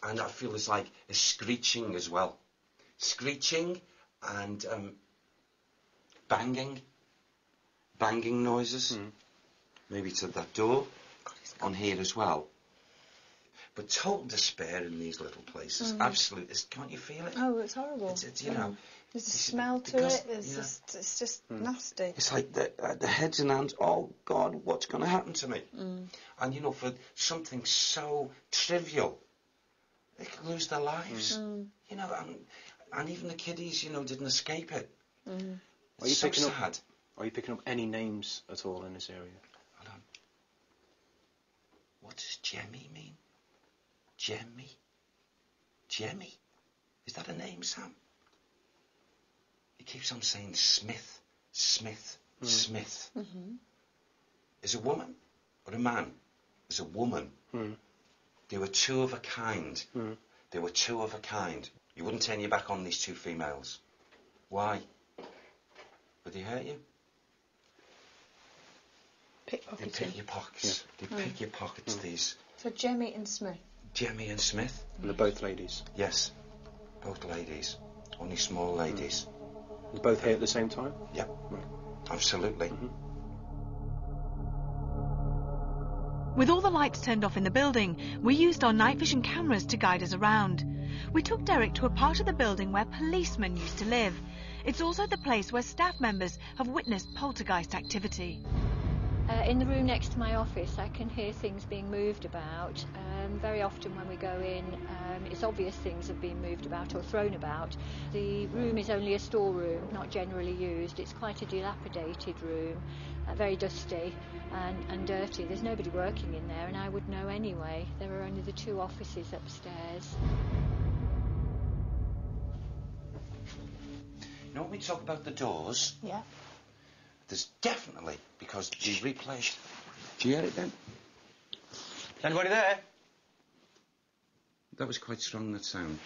And I feel there's like a screeching as well. Screeching and banging noises. Maybe to that door on here as well. But total despair in these little places. Absolutely. Can't you feel it? Oh, it's horrible. It's you know. There's a smell to it. It's just nasty. It's like the heads and hands. Oh God, what's going to happen to me? And you know, for something so trivial, they could lose their lives. You know, and even the kiddies, you know, didn't escape it. It's so sad. Are you picking up any names at all in this area? Hold on. What does Jemmy mean? Jemmy? Jemmy? Is that a name, Sam? He keeps on saying Smith, Smith, Smith. Is a woman or a man? Is a woman. They were two of a kind. They were two of a kind. You wouldn't turn your back on these two females. Why? Would they hurt you? They pick your pockets. They pick your pockets, these. So Jemmy and Smith. Jemmy and Smith. And they're both ladies? Yes. Both ladies. Only small ladies. They're both here at the same time? Yep. Right. Absolutely. With all the lights turned off in the building, we used our night vision cameras to guide us around. We took Derek to a part of the building where policemen used to live. It's also the place where staff members have witnessed poltergeist activity. In the room next to my office, I can hear things being moved about. Very often when we go in, it's obvious things have been moved about or thrown about. The room is only a storeroom, not generally used. It's quite a dilapidated room, very dusty and dirty. There's nobody working in there, and I would know anyway. There are only the two offices upstairs. You know when we talk about the doors? Yeah. There's definitely, because we replaced... Do you hear it then? Is anybody there? That was quite strong, that sound.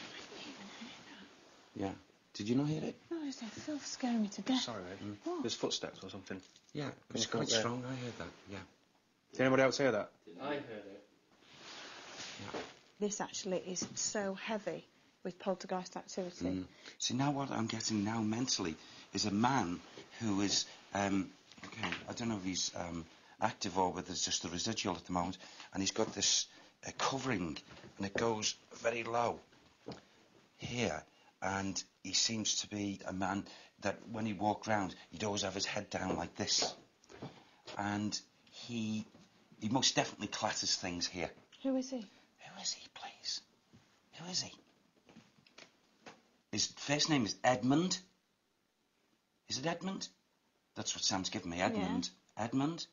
Yeah. Did you not hear it? No, it's still scaring me to death. Sorry, mate. There's footsteps or something. Yeah, it was quite strong. I heard that, yeah. Did anybody else hear that? I heard it. Yeah. This actually is so heavy with poltergeist activity. See, now what I'm getting now mentally is a man who is, okay, I don't know if he's active or whether it's just the residual at the moment, and he's got this covering, and it goes very low here, and he seems to be a man that when he walked round, he'd always have his head down like this, and he most definitely clatters things here. Who is he? Who is he, please? Who is he? His first name is Edmund. Is it Edmund? That's what Sam's given me, Edmund. Yeah. Edmund.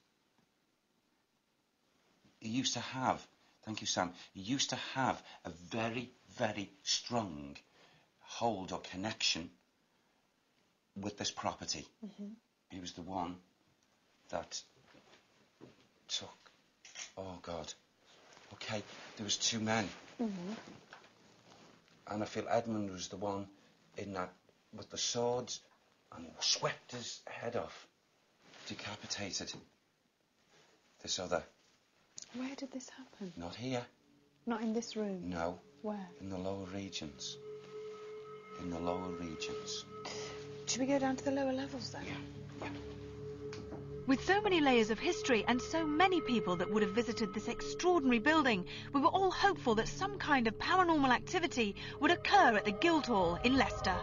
He used to have, thank you, Sam, he used to have a very, very strong hold or connection with this property. He was the one that took, oh God, okay, there was two men. And I feel Edmund was the one in that with the swords and swept his head off, decapitated this other. Where did this happen? Not here. Not in this room? No. Where? In the lower regions. In the lower regions. Should we go down to the lower levels then? Yeah. With so many layers of history and so many people that would have visited this extraordinary building, we were all hopeful that some kind of paranormal activity would occur at the Guildhall in Leicester.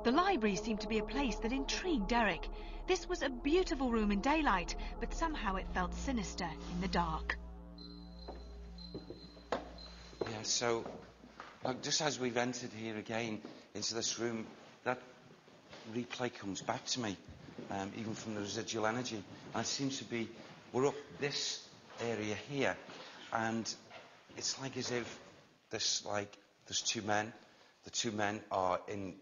The library seemed to be a place that intrigued Derek. This was a beautiful room in daylight, but somehow it felt sinister in the dark. Yeah, so, like, just as we've entered here again into this room, that replay comes back to me, even from the residual energy. And it seems to be, we're up this area here, and it's like as if there's two men. The two men are in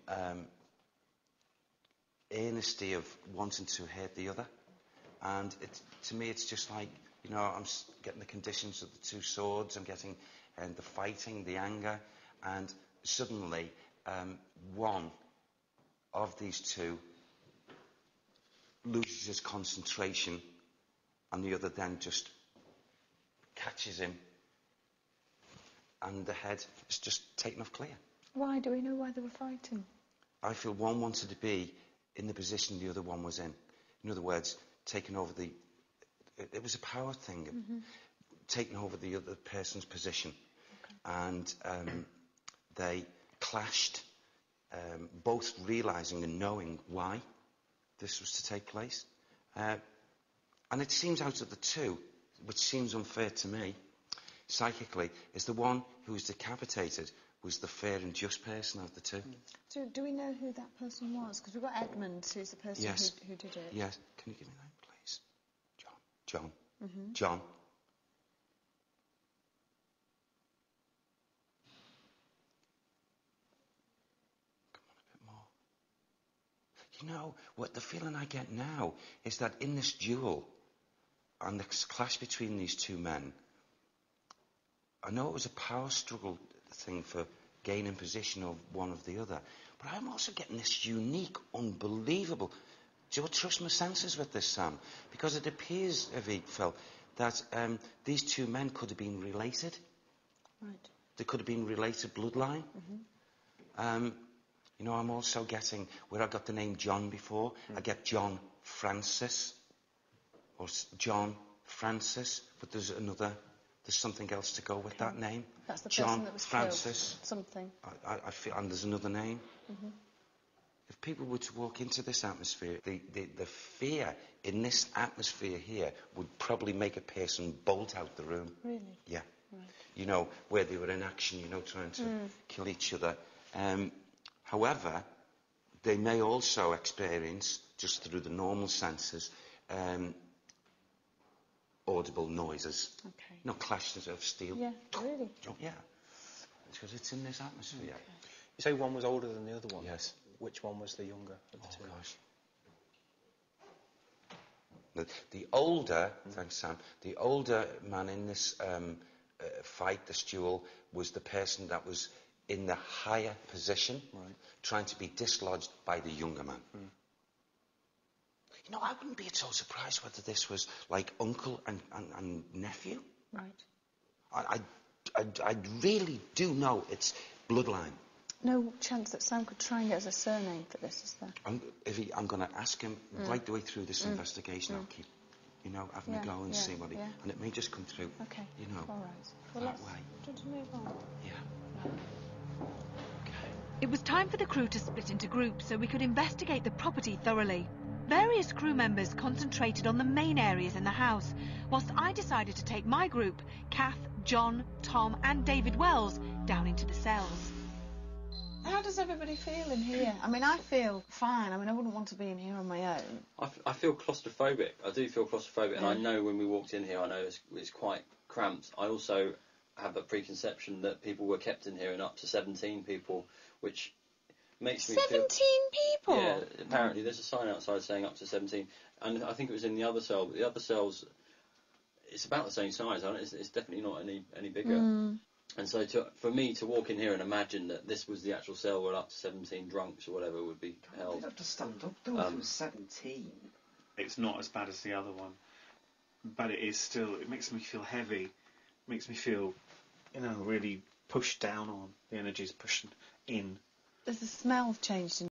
earnesty of wanting to hurt the other, And to me, it's just like, you know, I'm getting the conditions of the two swords, I'm getting the fighting, the anger, and suddenly one of these two loses his concentration, and the other then just catches him, and the head is just taken off clear. Why? Do we know why they were fighting? I feel one wanted to be in the position the other one was in. In other words, taking over the... It was a power thing, taking over the other person's position. Okay. And they clashed, both realising and knowing why this was to take place. And it seems out of the two, which seems unfair to me, psychically, is the one who was decapitated was the fair and just person of the two. So do we know who that person was? Because we've got Edmund, who's the person who did it. Yes. Can you give me that, please? John. John. Come on, a bit more. You know, what the feeling I get now is that in this duel, and the clash between these two men, I know it was a power struggle thing for gaining position of one of the other, but I'm also getting this unique, unbelievable... Do you trust my senses with this, Sam? Because it appears, Phil, that these two men could have been related. Right. They could have been related bloodline. You know, I'm also getting, where I got the name John before, I get John Francis, or John Francis, but there's something else to go with that name. That's the John person that was Francis. Killed. Something. I feel, and there's another name. If people were to walk into this atmosphere, the fear in this atmosphere here would probably make a person bolt out the room. Really? Yeah. Right. You know, where they were in action, you know, trying to kill each other. However, they may also experience, just through the normal senses, audible noises. Okay. You know, clashes of steel. Yeah, really? Yeah. Because it's in this atmosphere. Okay. You say one was older than the other one? Yes. Which one was the younger of the two? Gosh. The older, thanks Sam, the older man in this fight, this duel, was the person that was in the higher position, trying to be dislodged by the younger man. You know, I wouldn't be at all surprised whether this was like uncle and nephew. Right. I really do know it's bloodline. No chance that Sam could try and get us a surname for this, is there? I'm going to ask him right the way through this investigation. I'll keep, you know, having a go and see what he... And it may just come through, you know, all right. Well, that way. Do you want to move on? Yeah. Okay. It was time for the crew to split into groups so we could investigate the property thoroughly. Various crew members concentrated on the main areas in the house, whilst I decided to take my group, Kath, John, Tom and David Wells, down into the cells. How does everybody feel in here? I mean, I feel fine. I mean, I wouldn't want to be in here on my own. I feel claustrophobic. I do feel claustrophobic, and I know when we walked in here, I know it's quite cramped. I also have a preconception that people were kept in here and up to 17 people, which makes me 17 people? Yeah, apparently there's a sign outside saying up to 17, and I think it was in the other cell, but the other cells, it's about the same size, isn't it? It's definitely not any bigger. And so for me to walk in here and imagine that this was the actual cell where up to 17 drunks or whatever would be held. Don't understand. Don't it was 17. It's not as bad as the other one, but it is still. It makes me feel heavy. It makes me feel, you know, really pushed down on. The energy's pushing in. There's a smell changed in